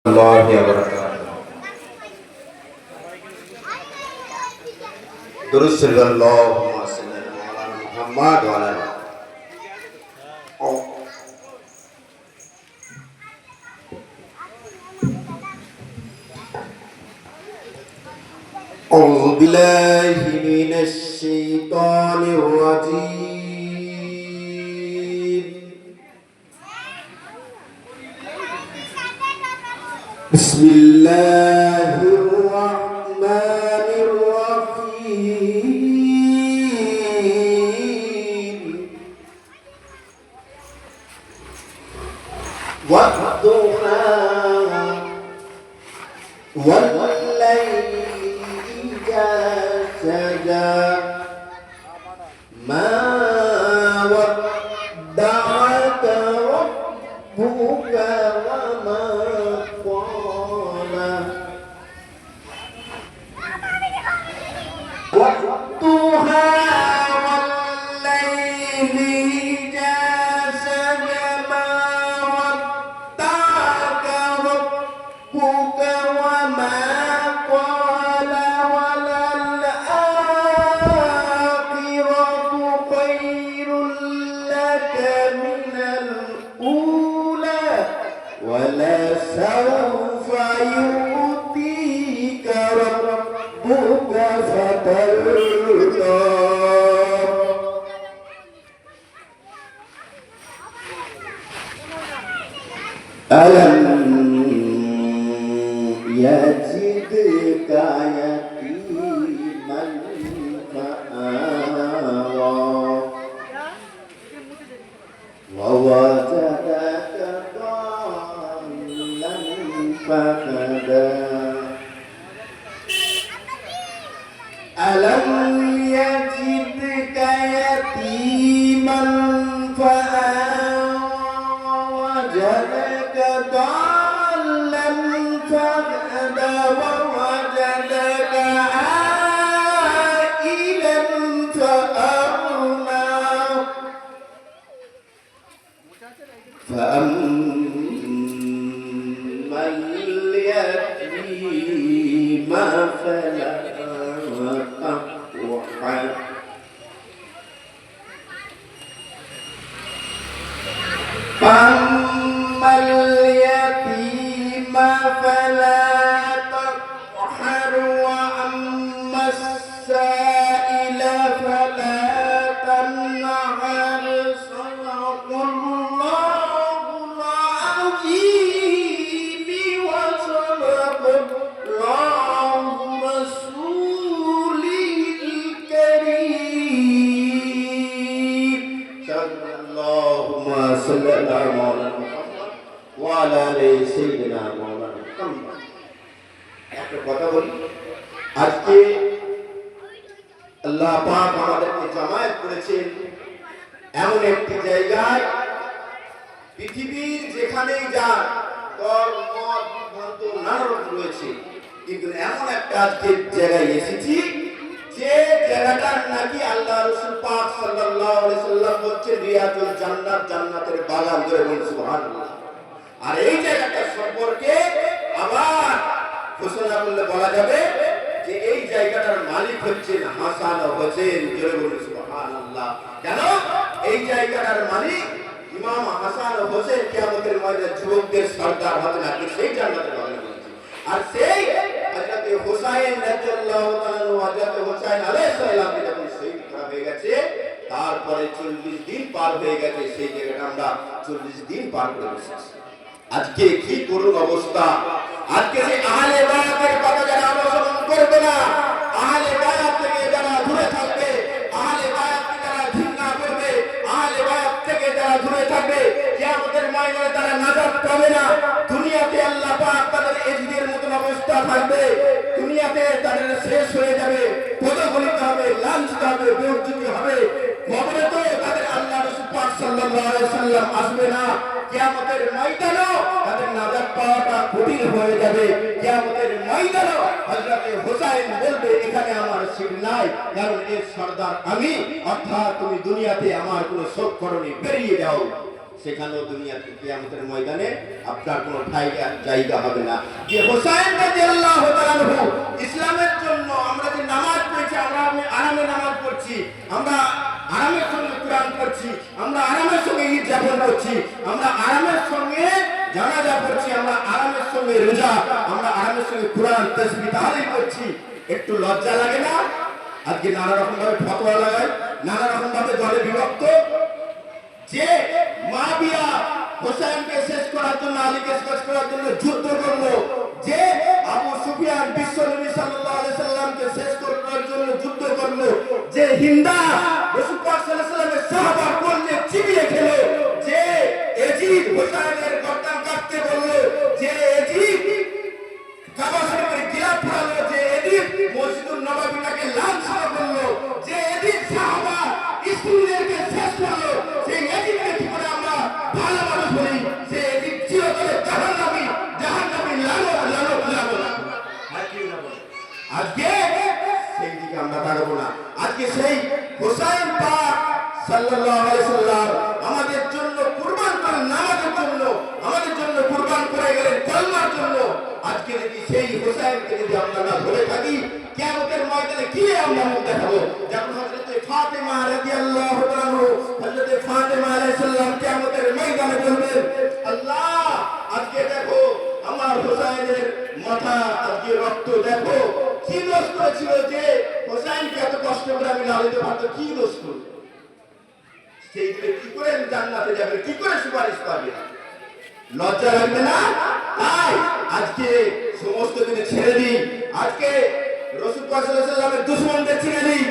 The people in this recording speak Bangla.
الله وبركاته. درود صلى الله وسلم على محمد وعلى آله. أعوذ بالله من الشيطان الرجيم. بسم الله الرحمن الرحيم. والضحى والليل إذا سجى ما ودعك ربك وما قلى والضحى والليل إذا سجى ما ودعك ربك وما قلى وللآخرة خير لك من الأولى ولسوف يؤتيك ربك فترضى. ألم يجدك يتيما فآوى ووجدك ضالا فهدى. ألم يجدك يتيما فآوى ووجدك ضالا فهدى ووجدك عائلا فأغنى فأما اليتيم فلا تقهر فأما اليتيم فلا تقهر وأما السائل فلا تنهر. صدق الله العظيم وصدق الله رسوله الكريم. اللهم صل على مولانا محمد وعلى آل سيدنا مولانا محمد. একটা কথা বলি, আজকে আল্লাহ পাক আমাদেরকে জামায়াত করেছেন এমন একটি জায়গায়, পৃথিবীর যেখানেই যান দল মত বিভ্রান্ত নানা রকম রয়েছে, কিন্তু এমন একটা আজকে জায়গায় এসেছি যে জায়গাটার নাকি আল্লাহ রাসূল পাক সাল্লাল্লাহু আলাইহি সাল্লাম বলছেন রিয়াজুল জান্নাত, জান্নাতের বাগান। ধরে বলুন সুবহানাল্লাহ। আর এই জায়গাটা সম্পর্কে আবার ঘোষণা করলে বলা যাবে যে এই জায়গাটার মালিক হচ্ছেন হাসান ও হোসেন। ধরে বলুন সুবহানাল্লাহ। কেন? এই জায়গাটার মালিক ইমাম হাসান ও হোসেন কিয়ামতের ময়দানে যুবকদের সরদার হবেন, আর সেই জান্নাতের বাগান বলছে। আর সেই হযরত হুসাইন রাদিয়াল্লাহু তাআলা হযরত হুসাইন আলাইহিস সালাম যখন শহীদ করা হয়ে গেছে, তারপরে 40 দিন পার হয়ে গেছে, সেই জায়গাটা আমরা 40 দিন পার করে এসেছি। আজকে কি করুন অবস্থা! আজকে যে আহলে বায়াতের কথা যারা অনুসরণ করবে না, আহলে বায়াত থেকে যারা দূরে থাকবে, আহলে বায়াতকে যারা ঘৃণা করবে, আহলে বায়াত থেকে যারা দূরে থাকবে, কিয়ামতের ময়দানে তারা নাজাত পাবে না। দুনিয়াতে আল্লাহ পাক তাদের এজিদের মতন অবস্থা থাকবে, দুনিয়াতে তাদের শেষ হয়ে যাবে, পদগলিত হবে, লাঞ্ছিত হবে, বেইজ্জতি হবে। কবরে তো তাদের আল্লাহ রাসূল পাক সাল্লাল্লাহু আলাইহি সাল্লাম আসবে না। কিয়ামতের ময়দানেও তাদের নাজাত পাওয়াটা কঠিন হয়ে যাবে। কিয়ামতের ময়দানেও হযরত হুসাইন বলবে, এখানে আমার সিট নাই, কারণ এর সরদার আমি, অর্থাৎ তুমি দুনিয়াতে আমার কোনো শোক করনি, বেরিয়ে যাও। সেখানেও দুনিয়া কিয়ামতের ময়দানে আপনার কোনো জায়গা হবে না। যে হোসাইন রাদিয়াল্লাহু তাআলা আনহু ইসলামের জন্য আমরা যে নামাজ পড়ছি, আমরা আরামে নামাজ পড়ছি, আমরা আরামের সঙ্গে কোরআন পড়ছি, আমরা আরামের সঙ্গে ঈদ যাপন করছি, আমরা আরামের সঙ্গে জানাজা পড়ছি, আমরা আরামের সঙ্গে রোজা, আমরা আরামের সঙ্গে কোরআন তাসবিহ তাহলিল করছি। একটু লজ্জা লাগে না? আজকে নানা রকম ভাবে ফতোয়া লাগায়, নানা রকম ভাবে দলে বিভক্ত। যে মুআবিয়া হোসেনকে শেষ করার জন্য, আলীকে শেষ করার জন্য যুদ্ধ করলো, যে আবু সুফিয়ান বিশ্বনবী সাল্লাল্লাহু আলাইহি সাল্লামকে শেষ করার জন্য যুদ্ধ করলো, যে হিন্দা রাসূল পাক সাল্লাল্লাহু আলাইহি সাল্লামের সাহাবার কোলে চিবিয়ে খেলো, যে এজিদ হোসেনের গর্দান কাটতে বললো, যে এজিদ কাবা শরীফের গিলাফ পোড়ালো, যে এজিদ মসজিদুন নববীটাকে লাঞ্ছনা করলো, যে এজিদ সাহাবা ইসলামকে শেষ করলো, সেই এজিদকে কি করে আমরা ভালো মানুষ বলি? যে এজিদ চিরতরে জাহান্নামী লানত লানত লানত। আজকে সেই দিকে আমরা তাকাবো না। আজকে সেই হোসাইন পাক সাল্লাল্লাহু আলাইহি সাল্লাম আমাদের জন্য কুরবান করেন, নামাজের জন্য আমাদের জন্য কুরবান করে গেলেন কলমার জন্য। আজকে যদি সেই হোসাইনকে যদি আমরা না ধরে থাকি, কিয়ামতের ময়দানে কি আমরা মুখ দেখাবো? যেমন হযরতে ফাতেমা রাদিয়াল্লাহু তাআলা, হযরতে ফাতেমা আলাইহিস সালাম কিয়ামতের ময়দানে বলবেন, আল্লাহ আজকে দেখো আমার হোসাইনের মাথা, আজকে রক্ত দেখো, কি দোষ করেছিল যে হোসাইনকে এত কষ্ট করে আমি লালিত পারতো, কি দোষ করলো? সেই দিনে কি করে জান্নাতে যাবে, কি করে সুপারিশ পাবে? লজ্জা লাগবে না? তাই আজকে সমস্ত দিনে ছেড়ে দিন, আজকে রাসূল পাক সাল্লাল্লাহু আলাইহি সাল্লামের দুশমনদের ছেড়ে দিন।